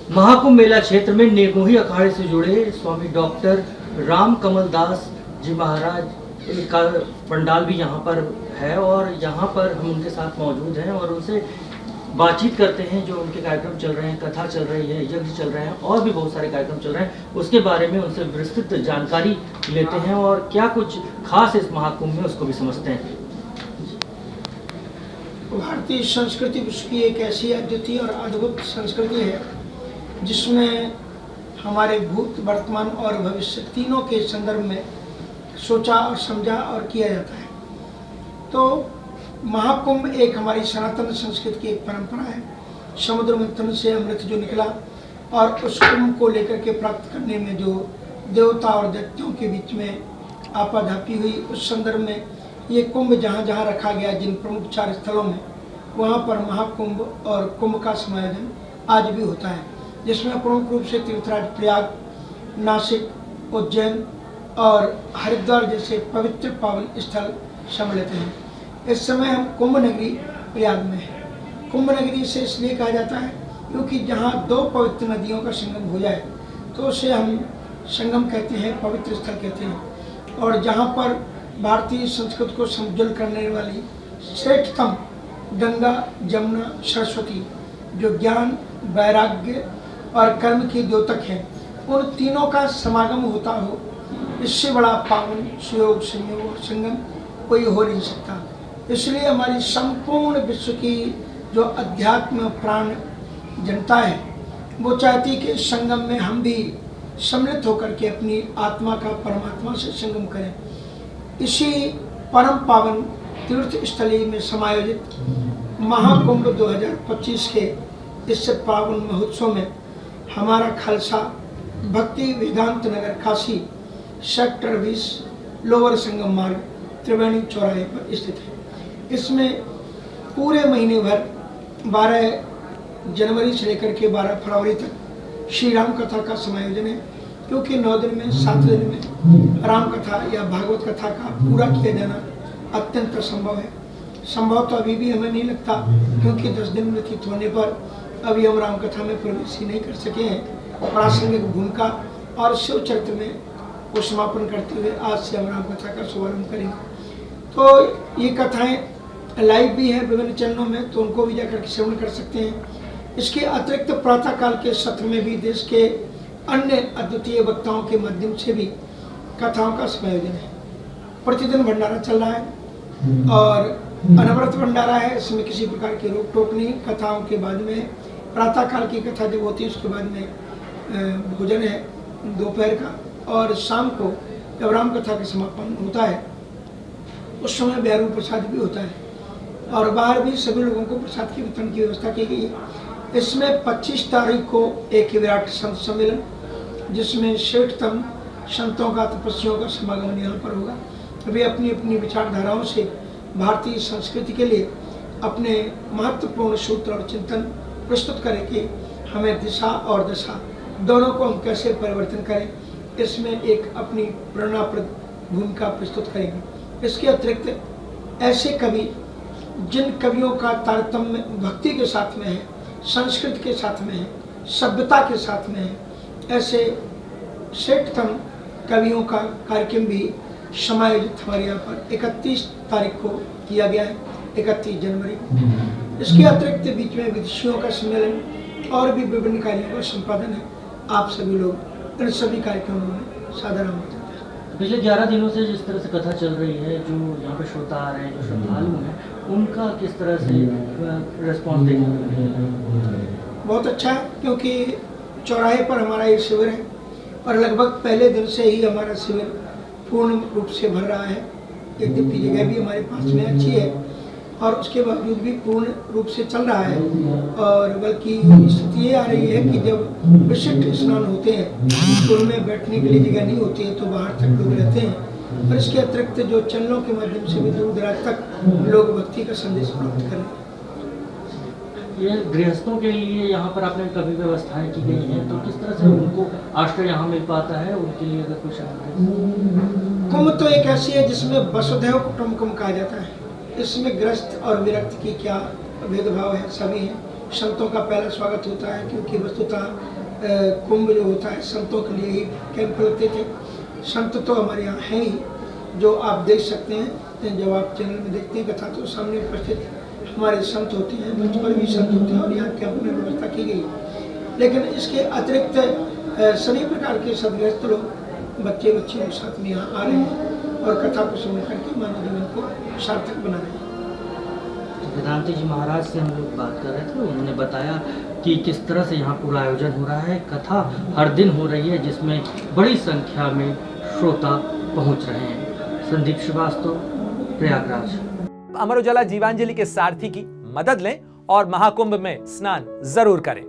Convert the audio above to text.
महाकुंभ मेला क्षेत्र में निर्मोही अखाड़े से जुड़े स्वामी डॉक्टर राम कमल दास जी महाराज का पंडाल भी यहाँ पर है और यहाँ पर हम उनके साथ मौजूद हैं और उनसे बातचीत करते हैं। जो उनके कार्यक्रम चल रहे हैं, कथा चल रही है, यज्ञ चल रहे हैं और भी बहुत सारे कार्यक्रम चल रहे हैं, उसके बारे में उनसे विस्तृत जानकारी लेते हैं और क्या कुछ खास इस महाकुंभ में उसको भी समझते हैं। भारतीय संस्कृति विश्व की एक ऐसी अद्वितीय और अद्भुत संस्कृति है जिसमें हमारे भूत, वर्तमान और भविष्य तीनों के संदर्भ में सोचा और समझा और किया जाता है। तो महाकुंभ एक हमारी सनातन संस्कृति की एक परंपरा है। समुद्र मंथन से अमृत जो निकला और उस कुंभ को लेकर के प्राप्त करने में जो देवता और दैत्यों के बीच में आपाधापी हुई, उस संदर्भ में ये कुंभ जहाँ जहाँ रखा गया, जिन प्रमुख 4 स्थलों में, वहाँ पर महाकुंभ और कुंभ का समायोजन आज भी होता है, जिसमें प्रमुख रूप से तीर्थराज प्रयाग, नासिक, उज्जैन और हरिद्वार जैसे पवित्र पावन स्थल सम्मिलित हैं। इस समय हम कुंभ नगरी प्रयाग में हैं। कुंभ नगरी से इसलिए कहा जाता है क्योंकि जहाँ 2 पवित्र नदियों का संगम हो जाए तो उसे हम संगम कहते हैं, पवित्र स्थल कहते हैं। और जहाँ पर भारतीय संस्कृति को समज्वल करने वाली श्रेष्ठतम गंगा, जमुना, सरस्वती जो ज्ञान, वैराग्य और कर्म की द्योतक हैं, उन तीनों का समागम होता हो, इससे बड़ा पावन सुयोग, संयोग और संगम कोई हो नहीं सकता। इसलिए हमारी संपूर्ण विश्व की जो अध्यात्म प्राण जनता है वो चाहती कि संगम में हम भी सम्मिलित होकर के अपनी आत्मा का परमात्मा से संगम करें। इसी परम पावन तीर्थ स्थली में समायोजित महाकुंभ 2025 के इस पावन महोत्सव में हमारा खालसा भक्ति वेदांत नगर काशी सेक्टर 20 लोअर संगम मार्ग त्रिवेणी चौराहे पर स्थित है। इसमें पूरे महीने भर 12 जनवरी से लेकर के 12 फरवरी तक श्री राम कथा का समायोजन है, क्योंकि 9 दिन में 7 दिन में राम कथा या भागवत कथा का पूरा किया जाना अत्यंत असंभव है। संभव तो अभी भी हमें नहीं लगता, क्योंकि 10 दिन व्यतीत होने पर अभी हम राम कथा में प्रवेश ही नहीं कर सके हैं। प्रासंगिक भूमिका और शिव चरित्र में को समापन करते हुए आज से हम राम कथा का शुभारंभ करेंगे। तो ये कथाएं लाइव भी हैं विभिन्न चैनलों में, तो उनको भी जाकर के श्रवण कर सकते हैं। इसके अतिरिक्त प्रातःकाल के सत्र में भी देश के अन्य अद्वितीय वक्ताओं के माध्यम से भी कथाओं का समायोजन है। प्रतिदिन भंडारा चल रहा है और अनवरत भंडारा है, इसमें किसी प्रकार की रोक टोक नहीं। कथाओं के बाद में प्रातःकाल की कथा जब होती है उसके बाद में भोजन है दोपहर का, और शाम को जब राम कथा का समापन होता है उस समय बैरू प्रसाद भी होता है और बाहर भी सभी लोगों को प्रसाद के वितरण की व्यवस्था की गई है। इसमें 25 तारीख को एक विराट संत सम्मेलन, जिसमें श्रेष्ठतम संतों का, तपस्वियों का समागमन यहाँ पर होगा। वे अपनी अपनी विचारधाराओं से भारतीय संस्कृति के लिए अपने महत्वपूर्ण सूत्र और चिंतन प्रस्तुत करें कि हमें दिशा और दशा दोनों को हम कैसे परिवर्तन करें, इसमें एक अपनी प्रेरणाप्रद भूमिका प्रस्तुत करेंगे। इसके अतिरिक्त ऐसे कवि जिन कवियों का तारतम्य भक्ति के साथ में है, संस्कृति के साथ में है, सभ्यता के साथ में है, ऐसे श्रेष्ठतम कवियों का कार्यक्रम भी समायोजित हमारे यहाँ पर 31 तारीख को किया गया है, 31 जनवरी को। इसके अतिरिक्त बीच में विदेशियों का सम्मेलन और भी विभिन्न कार्यों का संपादन है। आप सभी लोग इन सभी कार्यक्रमों में सादर आमंत्रित हैं। पिछले 11 दिनों से जिस तरह से कथा चल रही है, जो यहाँ पे श्रोता आ रहे हैं, जो श्रद्धालु हैं, उनका किस तरह से रिस्पॉन्स देखने को मिलेगा? बहुत अच्छा है, क्योंकि चौराहे पर हमारा ये शिविर है और लगभग पहले दिन से ही हमारा शिविर पूर्ण रूप से भर रहा है। एक दिन की जगह भी हमारे पास में अच्छी है और उसके बावजूद भी पूर्ण रूप से चल रहा है। और बल्कि स्थिति ये आ रही है कि जब विशिष्ट स्नान होते हैं तो उनमें बैठने के लिए जगह नहीं होती है, तो बाहर तक लोग रहते हैं। और इसके अतिरिक्त जो चैनलों के माध्यम से भी दूर दराज तक लोग भक्ति का संदेश प्राप्त करें। ये गृहस्थों के लिए यहाँ पर आपने कभी व्यवस्थाएं की गई हैं, तो किस तरह से उनको आश्रय यहाँ मिल पाता है, उनके लिए अगर कुछ? कुंभ तो एक ऐसी है जिसमें वसुधैव कुटुंबकम कहा जाता है। इसमें ग्रस्त और विरक्त की क्या भेदभाव है, सभी हैं। संतों का पहला स्वागत होता है, क्योंकि वस्तुतः कुंभ जो होता है संतों के लिए ही कैंप लगते थे। संत तो हमारे यहाँ हैं ही, जो आप देख सकते हैं जब आप चैनल में देखते हैं कथा, तो सामने उपस्थित हमारे संत होते हैं, मंच पर भी संत होते हैं और यहाँ कैंप में व्यवस्था की गई है। लेकिन इसके अतिरिक्त सभी प्रकार के सदग्रस्त लोग, बच्चे लोग साथ में यहाँ आ रहे हैं और कथा को सुन करके मानव जीवन को सार्थक बना रहे हैं। वेदांती जी महाराज से हम लोग बात कर रहे थे, उन्होंने बताया कि किस तरह से यहाँ पूरा आयोजन हो रहा है। कथा हर दिन हो रही है जिसमें बड़ी संख्या में श्रोता पहुँच रहे हैं। संदीप श्रीवास्तव, प्रयागराज। अमर उजाला जीवांजलि के सारथी की मदद लें और महाकुंभ में स्नान जरूर करें।